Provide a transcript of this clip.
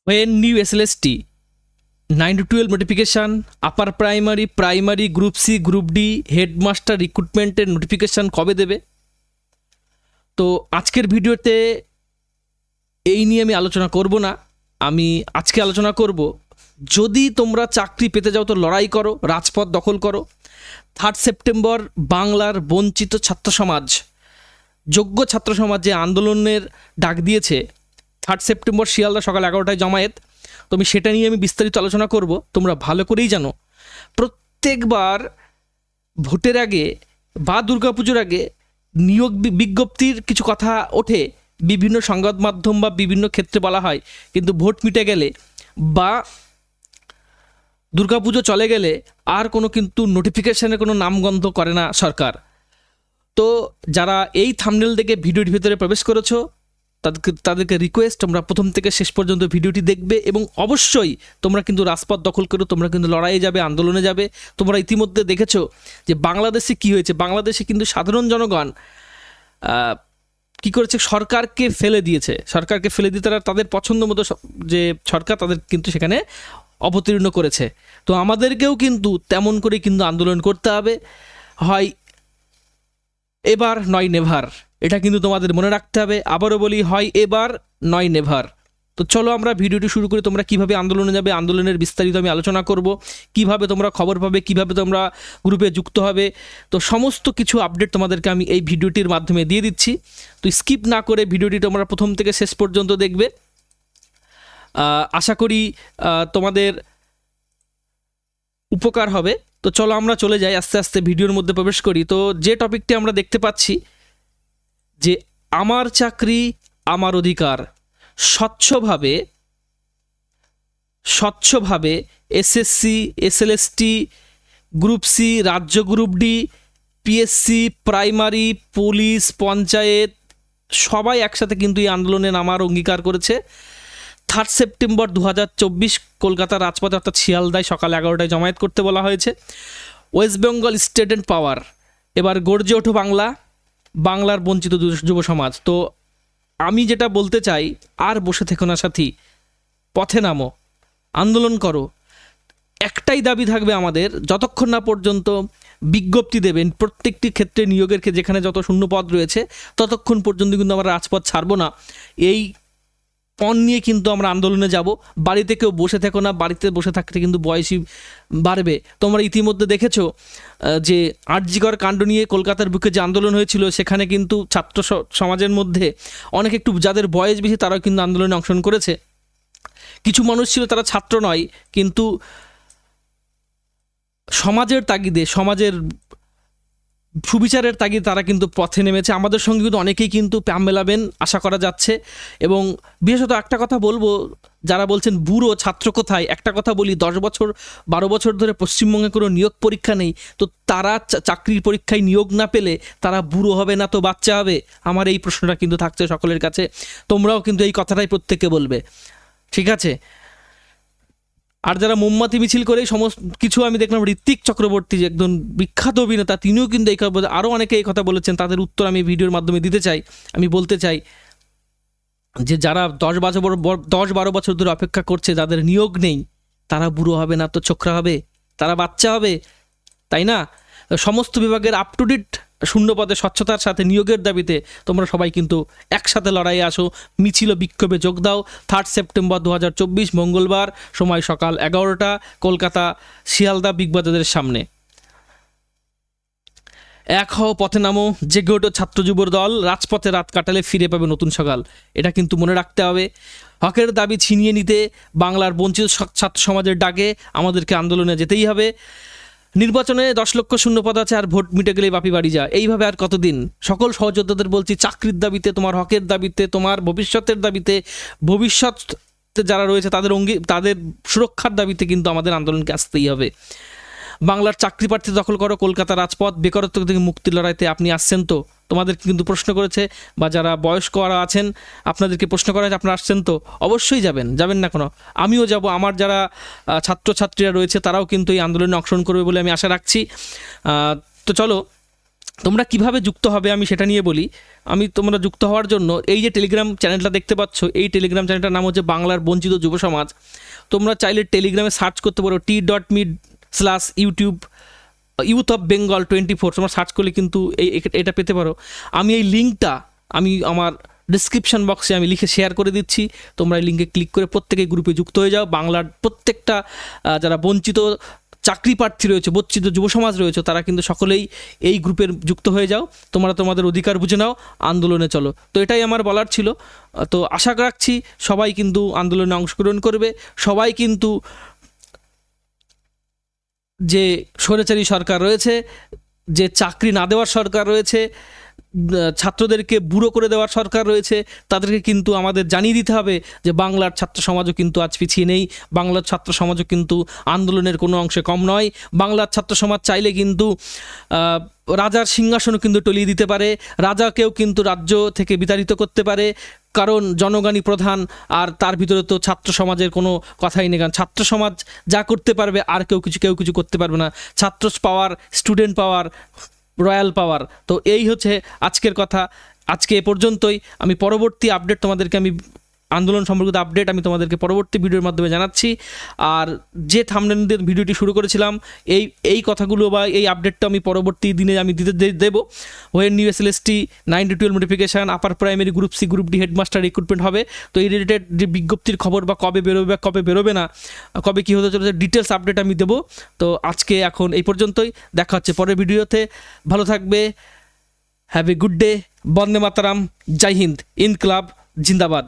When new SLST 9 to 12 notification, upper primary group C group D headmaster রিক্রুটমেন্টের notification কবে দেবে? তো আজকের ভিডিওতে এই নিয়ে আমি আলোচনা করব না। আমি আজকে আলোচনা করব, যদি তোমরা চাকরি পেতে যাও তো লড়াই করো, রাজপথ দখল করো। 3 সেপ্টেম্বর বাংলার বঞ্চিত ছাত্র সমাজ, যোগ্য ছাত্র সমাজ যে আন্দোলনের ডাক দিয়েছে, 3 সেপ্টেম্বর শিয়ালদা সকাল 11টায় জমায়েত। তো আমি সেটা নিয়ে আমি বিস্তারিত আলোচনা করব। তোমরা ভালো করেই জানো, প্রত্যেকবার ভোটের আগে বা দুর্গাপুজোর আগে নিয়োগ বিজ্ঞপ্তির কিছু কথা ওঠে, বিভিন্ন সংবাদ মাধ্যম বা বিভিন্ন ক্ষেত্রে বলা হয়, কিন্তু ভোট মিটে গেলে বা দুর্গাপুজো চলে গেলে আর কোনো কিন্তু নোটিফিকেশানের কোনো নামগন্ধ করে না সরকার। তো যারা এই থাম্বনেল দেখে ভিডিওর ভিতরে প্রবেশ করেছো, তাদেরকে রিকোয়েস্ট, তোমরা প্রথম থেকে শেষ পর্যন্ত ভিডিওটি দেখবে এবং অবশ্যই তোমরা কিন্তু রাজপথ দখল করো, তোমরা কিন্তু লড়াইয়ে যাবে, আন্দোলনে যাবে। তোমরা ইতিমধ্যে দেখেছো যে বাংলাদেশে কি হয়েছে। বাংলাদেশে কিন্তু সাধারণ জনগণ কি করেছে, সরকারকে ফেলে দিয়েছে। সরকারকে ফেলে দিয়ে তারা তাদের পছন্দ মতো যে সরকার, তাদের কিন্তু সেখানে অবতীর্ণ করেছে। তো আমাদেরকেও কিন্তু তেমন করে কিন্তু আন্দোলন করতে হবে, হয় এবার নয় নেভার। এটা কিন্তু তোমাদের মনে রাখতে হবে। আবারও বলি, হয় এবার নয় নেভার। তো চলো আমরা ভিডিওটি শুরু করি। তোমরা কিভাবে আন্দোলনে যাবে, আন্দোলনের বিস্তারিত আমি আলোচনা করব, কিভাবে তোমরা খবর পাবে, কিভাবে তোমরা গ্রুপে যুক্ত হবে। তো সমস্ত কিছু আপডেট তোমাদেরকে আমি এই ভিডিওটির মাধ্যমে দিয়ে দিচ্ছি। তো স্কিপ না করে ভিডিওটি তোমরা প্রথম থেকে শেষ পর্যন্ত দেখবে। আশা করি তোমাদের উপকার হবে। তো চলো আমরা চলে যাই, আস্তে আস্তে ভিডিওর মধ্যে প্রবেশ করি। তো যে টপিকটি আমরা দেখতে পাচ্ছি যে আমার চাকরি আমার অধিকার, স্বচ্ছভাবে এসএসসি, এসএলএসটি, গ্রুপ সি, রাজ্য group D, PSC, primary, police, panchayat সবাই একসাথে কিন্তু এই আন্দোলনে নামার অঙ্গীকার করেছে। 3 সেপ্টেম্বর 2024 কলকাতার রাজপথে অর্থাৎ শিয়ালদায় সকাল 11টায় জমায়েত করতে বলা হয়েছে। ওয়েস্ট বেঙ্গল স্টুডেন্ট পাওয়ার, এবার গর্জে ওঠো বাংলা, বাংলার বঞ্চিত যুব সমাজ। তো আমি যেটা বলতে চাই, আর বসে থেকো না সাথী, পথে নামো, আন্দোলন করো। একটাই দাবি থাকবে আমাদের, যতক্ষণ না পর্যন্ত বিজ্ঞপ্তি দেবেন প্রত্যেকটি ক্ষেত্রে নিয়োগের যেখানে যত শূন্য পদ রয়েছে, ততক্ষণ পর্যন্ত কিন্তু আমরা রাজপথ ছাড়বো না। এই পণ নিয়ে কিন্তু আমরা আন্দোলনে যাব। বাড়িতে কেউ বসে থেকো না, বাড়িতে বসে থাকতে কিন্তু বয়সই বাড়বে। তোমরা ইতিমধ্যে দেখেছো যে আরজিকর কাণ্ড নিয়ে কলকাতার বুকে যে আন্দোলন হয়েছিল, সেখানে কিন্তু ছাত্র সমাজের মধ্যে অনেক একটু যাদের বয়স বেশি তারাও কিন্তু আন্দোলনে অংশগ্রহণ করেছে। কিছু মানুষ ছিল তারা ছাত্র নয়, কিন্তু সমাজের তাগিদে, সমাজের সুবিচারের তাগিদে তারা কিন্তু পথে নেমেছে। আমাদের সঙ্গে কিন্তু অনেকেই কিন্তু প্যাম মেলাবেন আশা করা যাচ্ছে। এবং বিশেষত একটা কথা বলবো, যারা বলছেন বুড়ো ছাত্র কোথায়, একটা কথা বলি, 10 বছর 12 বছর ধরে পশ্চিমবঙ্গে কোনো নিয়োগ পরীক্ষা নেই, তো তারা চাকরির পরীক্ষায় নিয়োগ না পেলে তারা বুড়ো হবে না তো বাচ্চা হবে? আমার এই প্রশ্নটা কিন্তু থাকছে সকলের কাছে। তোমরাও কিন্তু এই কথাটাই প্রত্যেককে বলবে, ঠিক আছে? আর যারা মোমবাতি মিছিল করে সমস্ত কিছু, আমি দেখলাম ঋত্বিক চক্রবর্তী যে একজন বিখ্যাত অভিনেতা, তিনিও কিন্তু এই কথা, আরও অনেকে এই কথা বলেছেন, তাদের উত্তর আমি ভিডিওর মাধ্যমে দিতে চাই। আমি বলতে চাই যে যারা 10-12 বছর ধরে অপেক্ষা করছে, যাদের নিয়োগ নেই, তারা বুড়ো হবে না তো ছোকরা হবে, তারা বাচ্চা হবে, তাই না? সমস্ত বিভাগের আপ টু ডেট শূন্যপদে স্বচ্ছতার সাথে নিয়োগের দাবিতে তোমরা সবাই কিন্তু একসাথে লড়াইয়ে আসো, মিছিল বিক্ষোভে যোগ দাও। 3 সেপ্টেম্বর 2024 মঙ্গলবার, সময় সকাল 11টা, কলকাতা শিয়ালদা বিগ বাজারের সামনে। এক হও, পথে নামো, জেগে ওঠো ছাত্র যুবর দল, রাজপথে রাত কাটালে ফিরে পাবে নতুন সকাল। এটা কিন্তু মনে রাখতে হবে। হকের দাবি ছিনিয়ে নিতে বাংলার বঞ্চিত ছাত্র সমাজের ডাকে আমাদেরকে আন্দোলনে যেতেই হবে। নির্বাচনে 10 লক্ষ শূন্যপদ আছে, আর ভোট মিটে গেলে বাপি বাড়ি যা। এইভাবে আর কতদিন? সকল সহযোদ্ধাদের বলছি, চাকরির দাবিতে, তোমার হকের দাবিতে, তোমার ভবিষ্যতের দাবিতে, ভবিষ্যৎ যারা রয়েছে তাদের সুরক্ষার দাবিতে কিন্তু আমাদের আন্দোলনকে আসতেই হবে। বাংলার চাকরি প্রার্থী দখল করো, কলকাতা রাজপথ, বেকারত্ব থেকে মুক্তির লড়াইতে আপনি আসছেন তো? তোমাদের কিন্তু প্রশ্ন করেছে, বা যারা বয়স্করা আছেন আপনাদেরকে প্রশ্ন করা হয়েছে, আপনারা আসছেন তো? অবশ্যই যাবেন না কেন? আমিও যাব। আমার যারা ছাত্রছাত্রীরা রয়েছে তারাও কিন্তু এই আন্দোলনে অংশগ্রহণ করবে বলে আমি আশা রাখছি। তো চলো তোমরা কিভাবে যুক্ত হবে আমি সেটা নিয়ে বলি। তোমরা যুক্ত হওয়ার জন্য এই যে টেলিগ্রাম চ্যানেলটা দেখতে পাচ্ছ, এই টেলিগ্রাম চ্যানেলটার নাম হচ্ছে বাংলার বঞ্চিত যুব সমাজ। তোমরা চাইলে টেলিগ্রামে সার্চ করতে পারো t.me/youtube ইউথ অফ বেঙ্গল 24। তোমরা সার্চ করলে কিন্তু এটা পেতে পারো। আমি এই লিঙ্কটা আমার ডিসক্রিপশন বক্সে আমি লিখে শেয়ার করে দিচ্ছি। তোমরা এই লিঙ্কে ক্লিক করে প্রত্যেকে গ্রুপে যুক্ত হয়ে যাও। বাংলার প্রত্যেকটা যারা বঞ্চিত চাকরি প্রার্থী রয়েছে, বঞ্চিত যুব সমাজ রয়েছে, তারা কিন্তু সকলেই এই গ্রুপের যুক্ত হয়ে যাও। তোমরা তোমাদের অধিকার বুঝে নাও, আন্দোলনে চলো। তো এটাই আমার বলার ছিল। তো আশা রাখছি সবাই কিন্তু আন্দোলনে অংশগ্রহণ করবে। সবাই কিন্তু যে স্বৈরাচারী সরকার রয়েছে, যে চাকরি না দেওয়ার সরকার রয়েছে, ছাত্রদেরকে বুড়ো করে দেওয়ার সরকার রয়েছে, তাদেরকে কিন্তু আমাদের জানিয়ে দিতে হবে যে বাংলার ছাত্র সমাজও কিন্তু আজ পিছিয়ে নেই। বাংলার ছাত্র সমাজও কিন্তু আন্দোলনের কোনো অংশে কম নয়। বাংলার ছাত্র সমাজ চাইলে কিন্তু রাজার সিংহাসনও কিন্তু টলিয়ে দিতে পারে, রাজাকেও কিন্তু রাজ্য থেকে বিতাড়িত করতে পারে। কারণ জনগণই প্রধান, আর তার ভিতরে তো ছাত্র সমাজের কোনো কথাই নেই। কারণ ছাত্র সমাজ যা করতে পারবে আর কেউ কিছু করতে পারবে না। ছাত্র পাওয়ার, স্টুডেন্ট পাওয়ার, রয়্যাল পাওয়ার। তো এই হচ্ছে আজকের কথা। আজকে এ পর্যন্তই। আমি পরবর্তী আপডেট তোমাদেরকে আন্দোলন সম্পর্কিত আপডেট আমি তোমাদেরকে পরবর্তী ভিডিওর মাধ্যমে জানাচ্ছি। আর যে থাম্বনেল দিয়ে ভিডিওটি শুরু করেছিলাম, এই কথাগুলো বা এই আপডেটটা আমি পরবর্তী দিনে আমি দেবো। When new SLST 9-12 notification, upper primary group C group D headmaster recruitment হবে। তো এই রিলেটেড যে বিজ্ঞপ্তির খবর বা কবে বেরোবে বা কবে বেরোবে না, কবে কী হতে চলেছে, ডিটেলস আপডেট আমি দেবো। তো আজকে এখন এই পর্যন্তই। দেখা হচ্ছে পরের ভিডিওতে। ভালো থাকবে। Have a good day. বন্দে মাতারাম। জয় হিন্দ। ইনকলাব জিন্দাবাদ।